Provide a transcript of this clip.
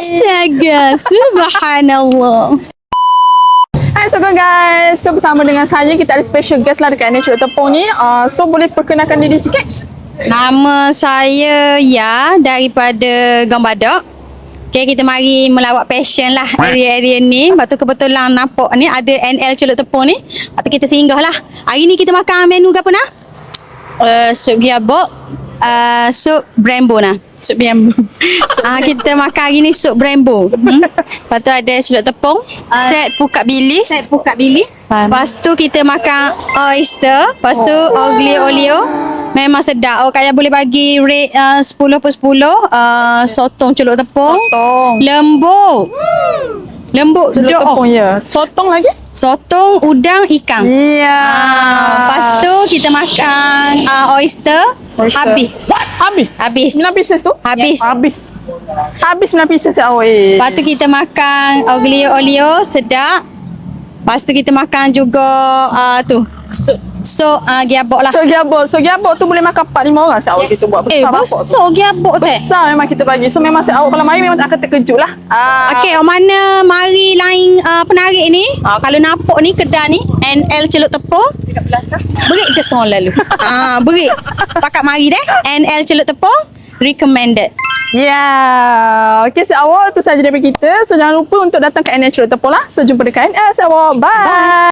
Astaga, subhanallah. Hai guys, so bersama dengan saya kita ada special guest lah dekat Nature Tepung ni. So boleh perkenalkan diri sikit? Nama saya Ya daripada Gambadak. Okay, kita mari melawat passion lah area-area ni. Lepas tu kebetulan nampak ni ada NL Celup Tepung ni. Lepas tu kita singgah lah. Hari ni kita makan menu apa nak? Sup giabok, sup Brembo nah. Sup Brembo. Kita makan hari ni sup Brembo. Lepas tu ada celup tepung, set pukat bilis. Set pukat bilis. Lepas tu kita makan oyster. Lepas tu olio. Memang sedap. Oh, Kak Ya boleh bagi rate 10 per 10. Sotong celup tepung. Sotong. Lembut. Lembut. Celup Dok. tepung ya. Sotong lagi? Sotong, udang, ikan. Ya. Lepas tu kita makan oyster. Habis. Habis 9 pieces tu? Habis. Habis 9 pieces ya. Lepas tu kita makan olio sedap. Lepas tu kita makan juga tu. So giabok lah. So giabok tu boleh makan 4-5 orang siapa kita buat besar. Besar giabok tu. Besar memang kita bagi. So memang awak kalau mari memang akan terkejut lah. Okey, mana mari lain penarik ni. Kalau nampak ni kedai ni NL Celup Tepung. Berik ke son lalu. Berik. Pakat mari deh. NL Celup Tepung recommended. Ya. Okey, awak tu saja daripada kita. So jangan lupa untuk datang ke NL Celup Tepung lah. So jumpa dekat NL awak. Bye.